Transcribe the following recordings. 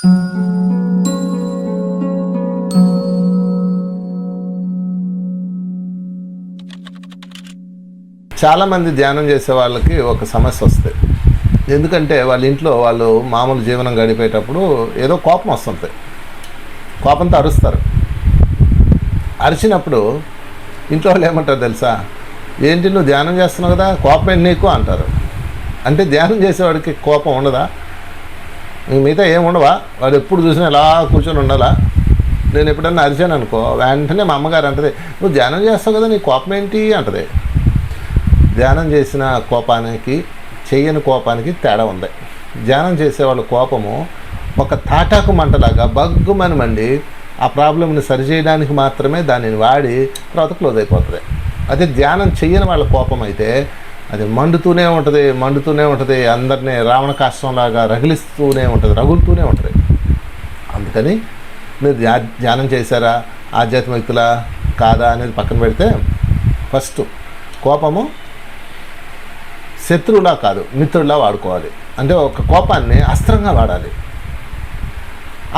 చాలామంది ధ్యానం చేసే వాళ్ళకి ఒక సమస్య వస్తుంది. ఎందుకంటే వాళ్ళ ఇంట్లో వాళ్ళు మామూలు జీవనం గడిపేటప్పుడు ఏదో కోపం వస్తుంది, కోపంతో అరుస్తారు. అరిచినప్పుడు ఇంట్లో వాళ్ళు ఏమంటారు తెలుసా, ఏంటి నువ్వు ధ్యానం చేస్తున్నావు కదా, కోపం ఏంటి నీకు అంటారు. అంటే ధ్యానం చేసేవాడికి కోపం ఉండదా? మిగతా ఏమి ఉండవా? వాడు ఎప్పుడు చూసినా ఇలా కూర్చొని ఉండాలా? నేను ఎప్పుడన్నా అరిచాను అనుకో, వెంటనే మా అమ్మగారు అంటది, నువ్వు ధ్యానం చేస్తావు కదా, నీ కోపం ఏంటి అంటది. ధ్యానం చేసిన కోపానికి చెయ్యని కోపానికి తేడా ఉంది. ధ్యానం చేసేవాళ్ళ కోపము ఒక తాటాకు మంటలాగా బగ్గుమని మండి ఆ ప్రాబ్లంని సరిచేయడానికి మాత్రమే దానిని వాడి తర్వాత క్లోజ్ అయిపోతుంది. అదే ధ్యానం చెయ్యని వాళ్ళ కోపం అయితే అది మండుతూనే ఉంటుంది, అందరినీ రావణ కాష్టంలాగా రగులుతూనే ఉంటుంది. అందుకని మీరు ధ్యానం చేశారా, ఆధ్యాత్మికతలా కాదా అనేది పక్కన పెడితే, ఫస్ట్ కోపము శత్రువులా కాదు మిత్రుడిలా వాడుకోవాలి. అంటే ఒక కోపాన్ని అస్త్రంగా వాడాలి.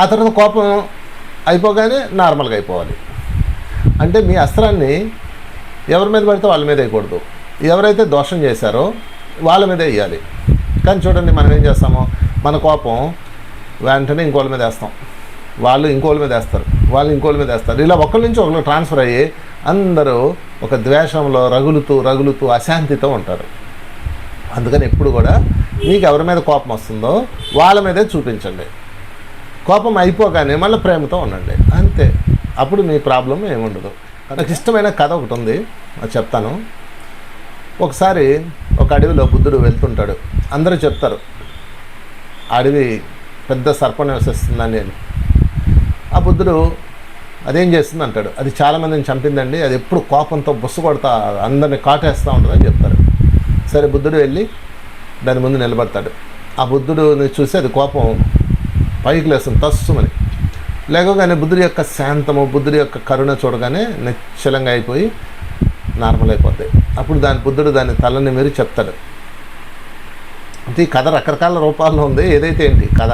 ఆ తర్వాత కోపం అయిపోగానే నార్మల్గా అయిపోవాలి. అంటే మీ అస్త్రాన్ని ఎవరి మీద పడితే వాళ్ళ మీద వేయకూడదు. ఎవరైతే దోషం చేశారో వాళ్ళ మీద వేయాలి. కానీ చూడండి, మనం ఏం చేస్తామో, మన కోపం వెంటనే ఇంకోళ్ళ మీద వేస్తాం, వాళ్ళు ఇంకోళ్ళ మీద వేస్తారు, వాళ్ళు ఇంకోళ్ళ మీద వేస్తారు. ఇలా ఒకరి నుంచి ఒకరు ట్రాన్స్ఫర్ అయ్యి అందరూ ఒక ద్వేషంలో రగులుతూ అశాంతితో ఉంటారు. అందుకని ఎప్పుడు కూడా మీకు ఎవరి మీద కోపం వస్తుందో వాళ్ళ మీదే చూపించండి. కోపం అయిపోగానే మళ్ళీ ప్రేమతో ఉండండి, అంతే. అప్పుడు మీ ప్రాబ్లం ఏముండదు. నాకు ఇష్టమైన కథ ఒకటి ఉంది, అది చెప్తాను. ఒకసారి ఒక అడవిలో బుద్ధుడు వెళ్తుంటాడు. అందరూ చెప్తారు అడవి పెద్ద సర్పం నివసిస్తుందని. ఆ బుద్ధుడు అదేం చేస్తుంది అంటాడు, అది చాలామందిని చంపిందండి, అది ఎప్పుడు కోపంతో బుస్సు కొడతా అందరిని కాటేస్తూ ఉంటుందని చెప్తారు. సరే, బుద్ధుడు వెళ్ళి దాని ముందు నిలబడతాడు. ఆ బుద్ధుడిని చూసి అది కోపం పైకి లేస్తుంది తస్సుమని. లేకగానే బుద్ధుడి యొక్క శాంతము, బుద్ధుడి యొక్క కరుణ చూడగానే నిశ్చలంగా అయిపోయి నార్మల్ అయిపోతాయి. అప్పుడు బుద్ధుడు దాని తలని మీరు చెప్తాడు. అంటే ఈ కథ రకరకాల రూపాల్లో ఉంది, ఏదైతే ఏంటి కథ.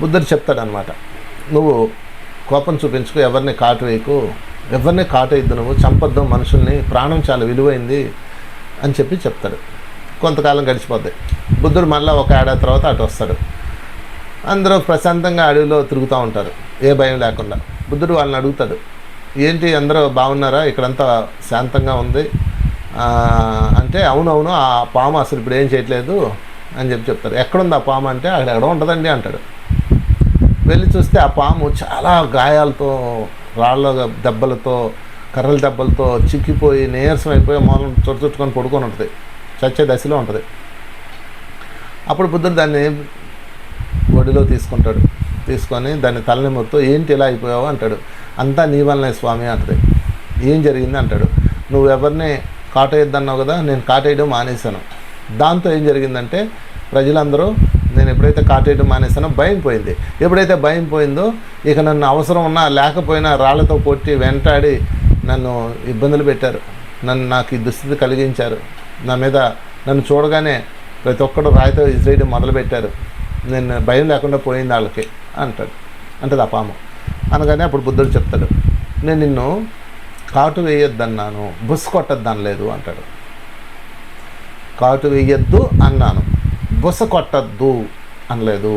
బుద్ధుడు చెప్తాడు అనమాట, నువ్వు కోపం చూపించుకో, ఎవరిని కాటు వేయకు, ఎవరిని కాటు వేయద్దు, నువ్వు చంపొద్దు మనుషుల్ని, ప్రాణం చాలా విలువైంది అని చెప్తాడు. కొంతకాలం గడిచిపోద్ది. బుద్ధుడు మళ్ళీ ఒక ఏడాది తర్వాత అటు వస్తాడు. అందరూ ప్రశాంతంగా అడవిలో తిరుగుతూ ఉంటారు, ఏ భయం లేకుండా. బుద్ధుడు వాళ్ళని అడుగుతాడు, ఏంటి అందరూ బాగున్నారా, ఇక్కడంతా శాంతంగా ఉంది అంటే, అవునవును, ఆ పాము అసలు ఇప్పుడు ఏం చేయట్లేదు అని చెప్తారు. ఎక్కడుంది ఆ పాము అంటే, అక్కడ ఎక్కడ ఉంటుందండి అంటాడు. వెళ్ళి చూస్తే ఆ పాము చాలా గాయాలతో, రాళ్ళ దెబ్బలతో, కర్రల దెబ్బలతో చిక్కిపోయి నీరసం అయిపోయి మూలం చుట్టుకొని పడుకొని ఉంటుంది, చచ్చే దశలో ఉంటుంది. అప్పుడు బుద్ధుడు దాన్ని ఒడిలో తీసుకొని దాన్ని తలనిమురుతూ, ఏంటి ఇలా అయిపోయావు అంటాడు. అంతా నీ వల్లనే స్వామి అంటది. ఏం జరిగింది అంటాడు. నువ్వు ఎవరిని కాటేయద్దన్నావు కదా, నేను కాటేయడం మానేశాను. దాంతో ఏం జరిగిందంటే, ప్రజలందరూ నేను ఎప్పుడైతే కాటేయడం మానేశానో భయం పోయింది. ఎప్పుడైతే భయం పోయిందో ఇక నన్ను అవసరం ఉన్నా లేకపోయినా రాళ్లతో కొట్టి వెంటాడి నన్ను ఇబ్బందులు పెట్టారు, నాకు ఈ దుస్థితి కలిగించారు, నన్ను చూడగానే ప్రతి ఒక్కడు రాయితో ఇసిరేయడం మొదలుపెట్టారు, నేను భయం లేకుండా పోయింది వాళ్ళకి అంటది ఆ పాము. అనగానే అప్పుడు బుద్ధుడు చెప్తాడు, నేను నిన్ను కాటు వేయొద్దన్నాను, బుస్సు కొట్టొద్దనలేదు అంటాడు. కాటు వేయొద్దు అన్నాను, బుస్సు కొట్టద్దు అనలేదు.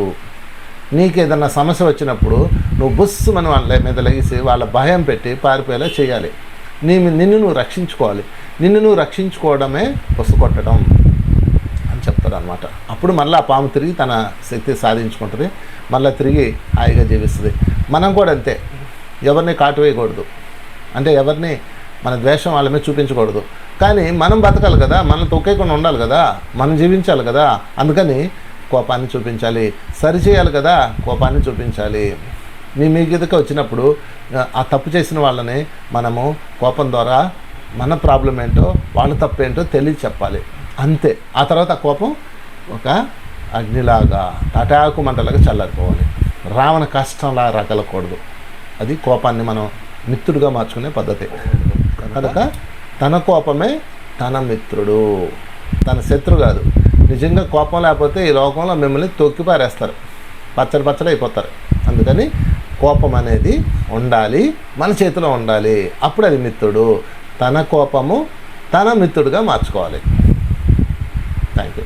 నీకు ఏదన్నా సమస్య వచ్చినప్పుడు నువ్వు బుస్సుమని వాళ్ళ మీద లెగిసి వాళ్ళ భయం పెట్టి పారిపోయేలా చేయాలి. నిన్ను నువ్వు రక్షించుకోవాలి. నిన్ను నువ్వు రక్షించుకోవడమే బుస్సు కొట్టడం అని చెప్తాడు అనమాట. అప్పుడు మళ్ళీ ఆ పాము తిరిగి తన శక్తి సాధించుకుంటుంది, మళ్ళీ తిరిగి హాయిగా జీవిస్తుంది. మనం కూడా అంతే, ఎవరిని కాటు వేయకూడదు, అంటే ఎవరిని మన ద్వేషం వాళ్ళ మీద చూపించకూడదు. కానీ మనం బతకాలి కదా, మనం తొక్కేయకుండా ఉండాలి కదా, మనం జీవించాలి కదా. అందుకని కోపాన్ని చూపించాలి, సరిచేయాలి కదా, కోపాన్ని చూపించాలి. మీ ఎదుక వచ్చినప్పుడు ఆ తప్పు చేసిన వాళ్ళని మనము కోపం ద్వారా మన ప్రాబ్లం ఏంటో, వాళ్ళ తప్పు ఏంటో చెప్పాలి, అంతే. ఆ తర్వాత ఆ కోపం ఒక అగ్నిలాగా తాటాకు మంటలాగా చల్లారిపోవాలి, రావణ కష్టంలా రగలకూడదు. అది కోపాన్ని మనం మిత్రుడుగా మార్చుకునే పద్ధతి. కనుక తన కోపమే తన మిత్రుడు, తన శత్రు కాదు. నిజంగా కోపం లేకపోతే ఈ లోకంలో మిమ్మల్ని తొక్కి పారేస్తారు. పచ్చడి అయిపోతారు. అందుకని కోపం అనేది ఉండాలి, మన చేతిలో ఉండాలి. అప్పుడు అది మిత్రుడు. తన కోపము తన మిత్రుడుగా మార్చుకోవాలి. Thank you.